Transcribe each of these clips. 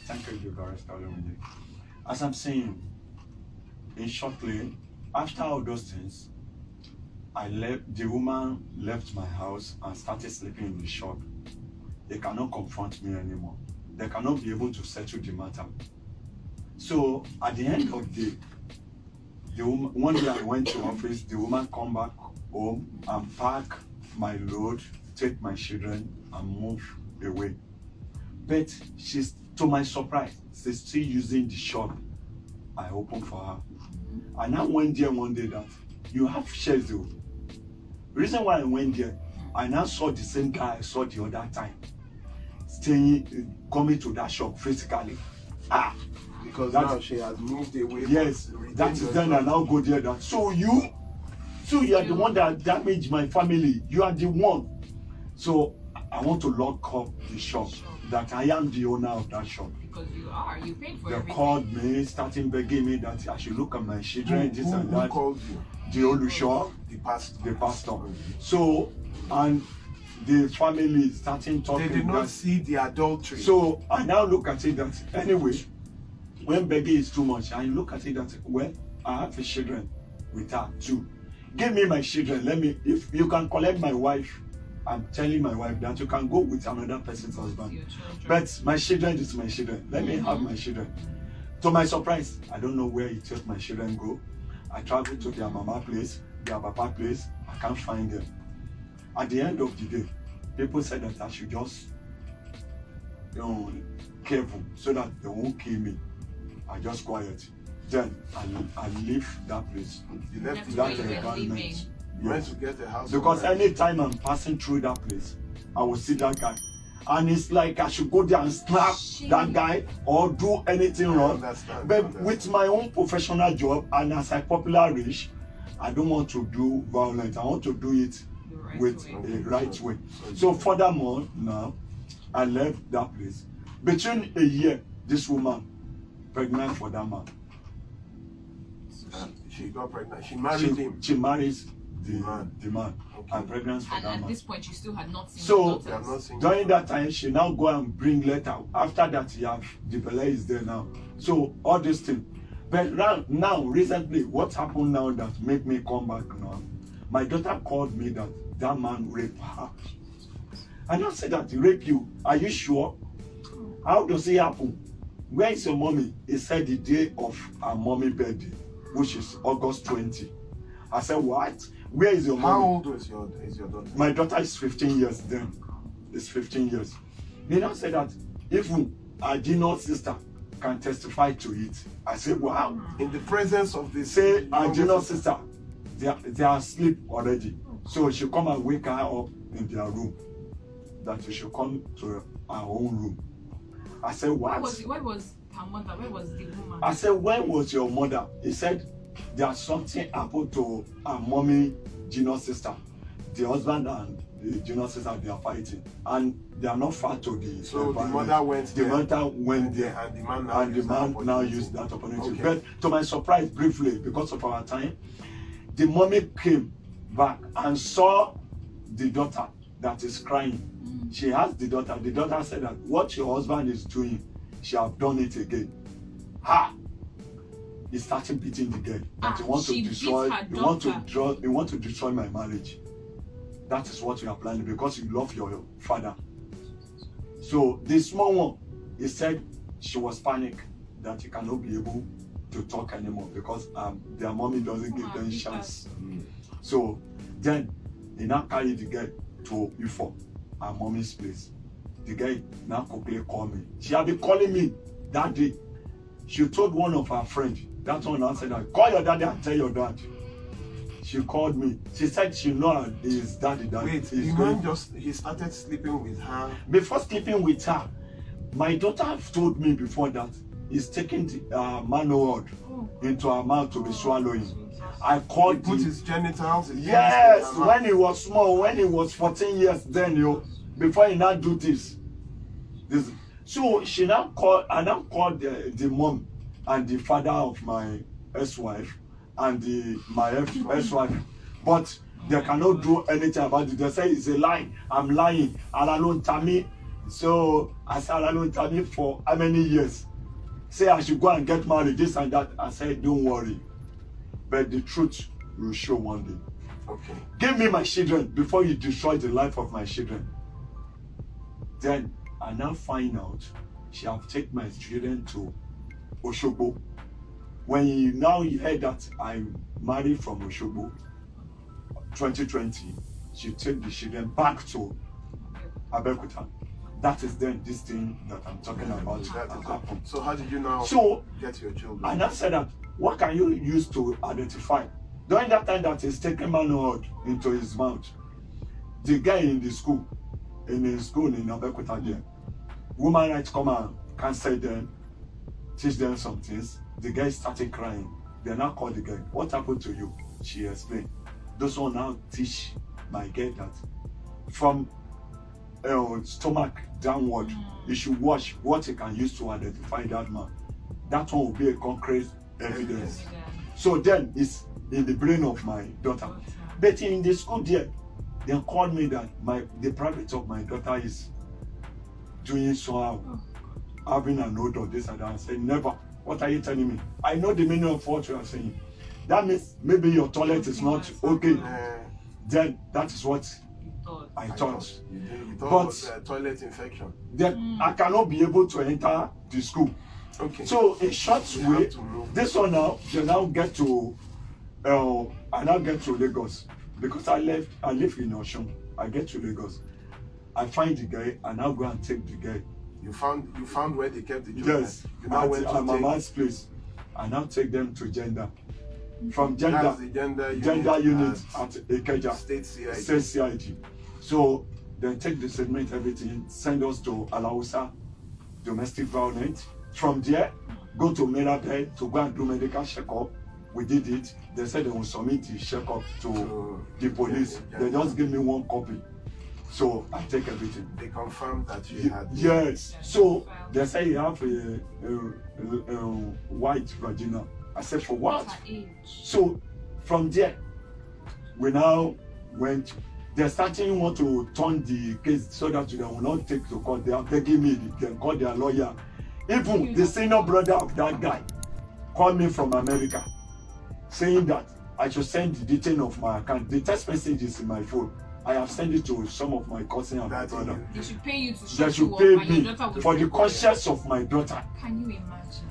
Thank you, Barrister Olumide. As I'm saying, in shortly, after all those things, the woman left my house and started sleeping in the shop. They cannot confront me anymore. They cannot be able to settle the matter. So at the end of the day, one day I went to office, the woman come back home and pack my load, take my children and move away. But she's, to my surprise, she's still using the shop I opened for her. And I went there one day that you have shares though. The reason why I went there, I now saw the same guy I saw the other time, coming to that shop physically. Because now she has moved away. Yes, that is then I now go there. That so you are the one that damaged my family. You are the one. So I want to lock up the shop. That I am the owner of that shop. Because you are. You paid for they everything. Called me, starting begging me that I should look at my children, this and that. Who called you? The Olusho, The pastor. the pastor. So, and the family starting talking. They did not see the adultery. So I now look at it that anyway, when begging is too much, I look at it that, well, I have a children with her too. Give me my children. Let me, if you can collect my wife, I'm telling my wife that you can go with another person's husband. But my children is my children. Let me have my children. To my surprise, I don't know where he took my children go. I traveled to their mama place, their papa place. I can't find them. At the end of the day, people said that I should just, careful so that they won't kill me. I just quiet. Then I leave that place. You left that where you were environment. living. You went to get a house. Because anytime I'm passing through that place, I will see that guy. And it's like I should go there and slap that guy or do anything wrong. But with my own professional job and as a popular rich, I don't want to do violence. I want to do it with a right way. So furthermore, now, I left that place. Between a year, this woman, pregnant for that man. She got pregnant. She married him. She marries the man. Okay. And pregnant for and that man. at this point, you still had not seen so the daughters. during that time, she now go and bring letter. After that, the belly is there now. So all these things. But now, recently, what happened now that made me come back now? My daughter called me that man raped her. And I said that he raped you. Are you sure? How does it happen? Where is your mommy? He said the day of her mommy birthday, which is August 20. I said, what? Where is your mommy? How old is your daughter? My daughter is 15 years then. It's 15 years. They now said that even our junior sister can testify to it. I said, wow. In the presence of this. Say our junior sister, they are asleep already. So she come and wake her up in their room. That she should come to our own room. I said, what? Where was her mother? Where was the woman? I said, where was your mother? He said, there's something happened to our mommy, junior sister. The husband and the junior sister, they are fighting. And they are not far to the So the mother went there. The mother went there. And the man now used that opportunity. Okay. But to my surprise, briefly, because of our time, the mommy came back and saw the daughter that is crying. She asked the daughter. The daughter said that what your husband is doing, she have done it again. He started beating the girl. That he want to destroy. He want to destroy my marriage. That is what you are planning because you love your father. So the small one, he said she was panicked that he cannot be able to talk anymore because their mommy doesn't give them chance. So then he now carried the girl to Ifo, our mommy's place. The girl now quickly called me. She had been calling me that day. She told one of her friends. That one now said that call your daddy and tell your dad. She called me. She said she know his daddy. Wait, the man he started sleeping with her. Before sleeping with her, my daughter told me before that he's taking the manure into her mouth to be swallowing. I called He put his genitals. Yes, when he was small, when he was 14 years, then before he now do this. So she now called. I now called the mom and the father of my ex-wife and my ex-wife, but they cannot do anything about it. They say it's a lie. I'm lying. And alone Tammy, So I said, I don't tell me for how many years. Say I should go and get married, this and that. I said, don't worry. But the truth will show one day. Okay. Give me my children before you destroy the life of my children. Then I now find out she have taken my children to Oshobo. When you heard that I married from Oshobo, 2020, she take the children back to Abeokuta. That is then this thing that I'm talking about That that is happened. So how did you now So get your children? I now said that, what can you use to identify? During that time that he's taking manhood into his mouth, the guy in his school in Abeokuta there, woman rights come and cancel them, teach them some things. The guy started crying. They now called the guy. What happened to you? She explained. Those one now teach my girl that from stomach downward, you should watch what you can use to identify that man. That one will be a concrete evidence. So then it's in the brain of my daughter. But in the school there, they called me that the private of my daughter is doing somehow, having an odor, this and that. I said, never. What are you telling me? I know the meaning of what you are saying. That means maybe your toilet is not okay. Then that is what I thought. You But- thought it was a toilet infection. Then I cannot be able to enter the school. Okay. So in short You way, have to move. this one now, they now get to, I now get to Lagos. Because I live in Oshun. I get to Lagos. I find the guy, and now go and take the guy. You found where they kept the children. Yes, You now went to at my take. man's place. I now take them to gender. From That's gender, the gender unit at at Ikeja, State CID. State CID. So they take the segment, everything, send us to Alausa, domestic violence. From there, go to Merabe to go and do medical checkup. We did it. They said they will submit the checkup to the police. They just give me one copy. So I take everything. They confirmed that you had. Yes. So they say you have a white vagina. I said, for what? Her age. So from there, we now went. They're starting want to turn the case so that they will not take to court. They are begging me. They can call their lawyer. Even the senior brother of that guy called me from America, saying that I should send the detail of my account. The text message is in my phone. I have sent it to some of my cousins and my That brother. They should pay you to They shut should you up pay and your me daughter will for the still go there. conscience of my daughter. Can you imagine?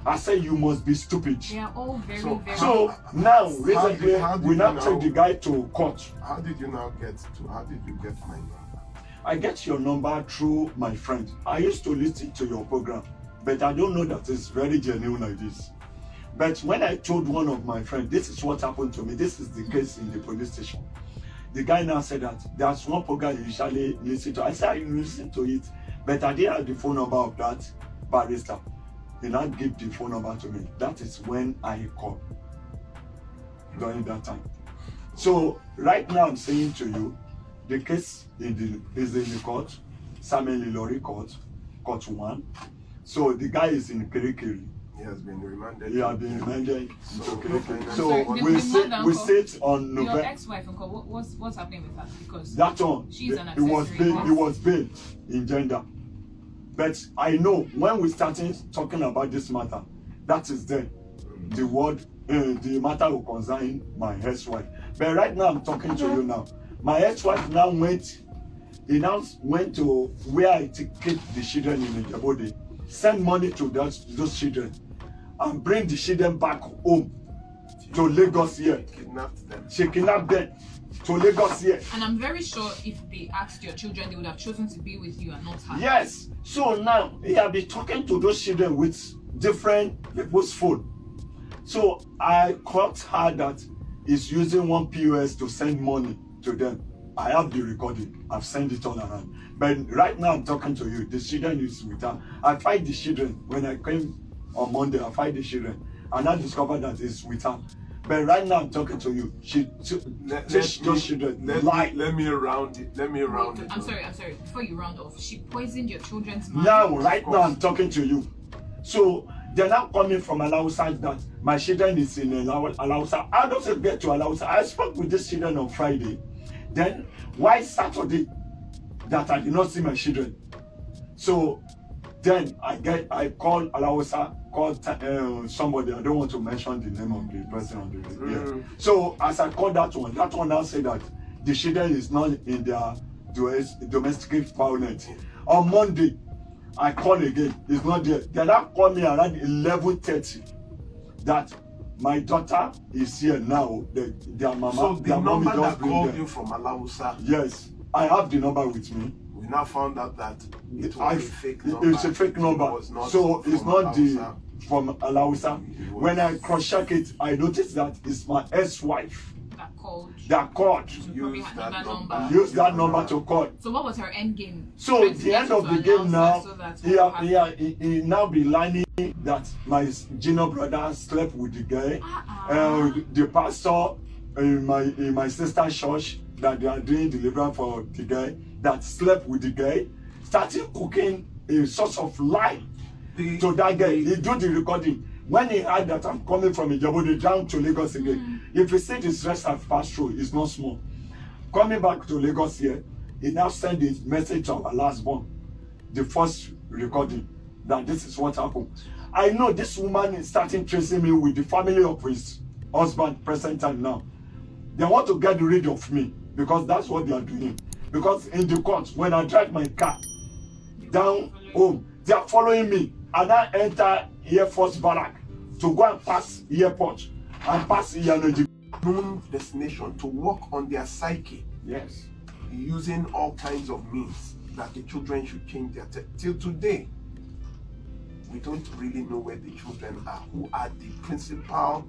I said, you must be stupid. They are all very, So- very. So now, How recently, did we you now know? take the guy to court. How did you get my number? I get your number through my friend. I used to listen to your program, but I don't know that it's very genuine like this. But when I told one of my friends, this is what happened to me, this is the case in the police station. The guy now said that there's one program you usually listen to. I said, I listen to it, but I didn't have the phone number of that barrister. He now give the phone number to me. That is when I called during that time. So right now I'm saying to you, the case is in the court, Samuel Ilori court, court 1. So the guy is in Kirikiri. He has been remanded. He has been remanded So, to Kirikiri. I'm So sorry, we the sit mother we uncle- sit on Your November. ex-wife, Uncle, what's happening with her? Because That one, She's an it was accessory. bail, it was bail in gender. But I know when we started talking about this matter, that is then the word, the matter will concern my ex-wife. But right now I'm talking to you now. My ex-wife now went to where I keep the children in the body, send money to those children, and bring the children back home to Lagos here. Kidnapped them. She kidnapped them to Lagos here. And I'm very sure if they asked your children, they would have chosen to be with you and not her. Yes. So now he have been talking to those children with different people's phone. So I caught her that he's using one POS to send money to them. I have the recording. I've sent it all around. But right now I'm talking to you. The children is with her. I find the children when I came on Monday. I find the children and I discovered that it's with her. But right now I'm talking to you. Those children lie. Let me round it. Wait, up. I'm sorry. Before you round off, she poisoned your children's mind. Now, right now, I'm talking to you. So they're now coming from Alausa that my children is in Alausa. I don't get to Alausa. I spoke with these children on Friday. Then why Saturday that I did not see my children? So then I called Alawasa, called somebody. I don't want to mention the name of the person on the yeah. So as I called that one now said that the children is not in their domestic violence. On Monday, I called again. It's not there. They now called me around 11:30 that my daughter is here now. Their mama. So the their number mommy that called them. you from Alawusa. Yes, I have the number with me. We now found out that it was a fake number. It's a fake number. So it's not from Alawusa. When I cross-check it, I noticed that it's my ex-wife that called. Use that number to call. So what was her end game? So the end of the game now, he now be lining that my junior brother slept with the guy. The pastor in my sister's church that they are doing deliverance for the guy that slept with the guy, started cooking a source of lie to that guy. He do the recording. When he heard that I'm coming from Ijebu down to Lagos again, if he see the stress I've passed through, it's not small. Coming back to Lagos here, he now sent a message to our last born, the first recording, that this is what happened. I know this woman is starting tracing me with the family of his husband present time now. They want to get rid of me because that's what they are doing. Because in the court, when I drive my car down home, they are following me, and I enter Air Force Barrack to go and pass airport and pass Iyanoji. Known destination to work on their psyche. Yes. Using all kinds of means that the children should change their till today. We don't really know where the children are, who are the principal,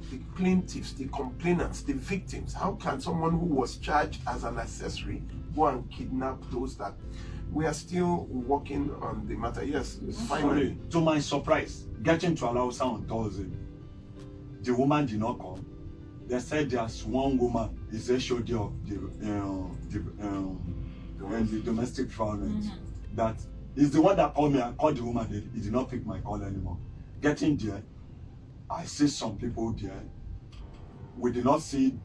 the plaintiffs, the complainants, the victims. How can someone who was charged as an accessory go and kidnap those that we are still working on the matter? Yes, finally. To my surprise, getting to Alausa on Thursday, the woman did not come. They said there's one woman is a HOD of the domestic violence that is the one that called me. I called the woman. He did not pick my call anymore. Getting there, I see some people there. We did not see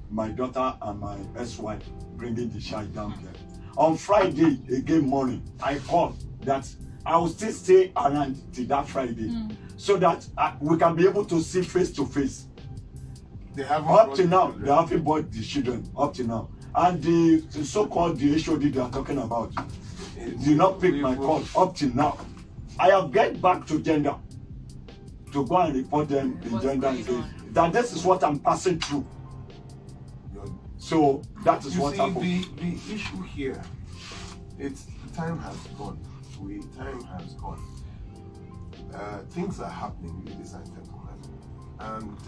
my daughter and my ex-wife bringing the child down there. On Friday, again morning, I called that I will still stay around till that Friday so that we can be able to see face to face. Up to now, they haven't bought the children, up to now. And the so-called the HOD they are talking about did not pick my call up till now. I have get back to gender to go and report them in gender and say that this is what I'm passing through. So that is what happened. The issue here, it's time has gone. Time has gone. Things are happening, ladies and gentlemen, and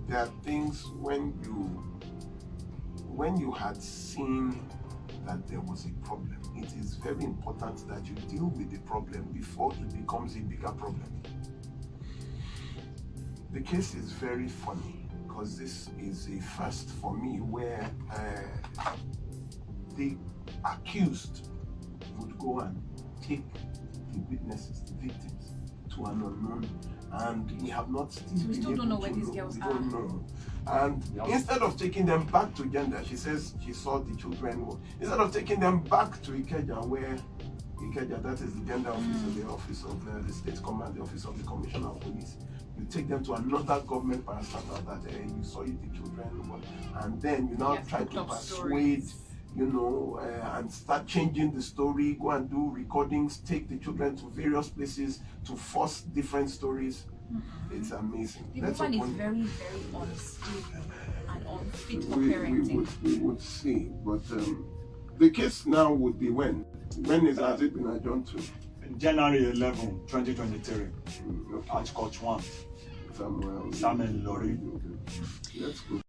there are things when you had seen that there was a problem. It is very important that you deal with the problem before it becomes a bigger problem. The case is very funny because this is a first for me where the accused would go and take the witnesses, the victims, to an unknown, and we have not we still don't know where these girls are. Don't know. And instead of taking them back to gender, she says she saw the children. Instead of taking them back to Ikeja, where Ikeja, that is the gender office, or the office of the state command, the office of the commissioner of police, you take them to another government parastatal that you saw the children, and then you now try to persuade, and start changing the story, go and do recordings, take the children to various places to force different stories. It's amazing. The woman is very, very unstable and unfit for parenting. We would see, but the case now would be when? When has it been adjourned to? January 11, 2023, at Court 1. Samuel Samuel Lori. Let's go.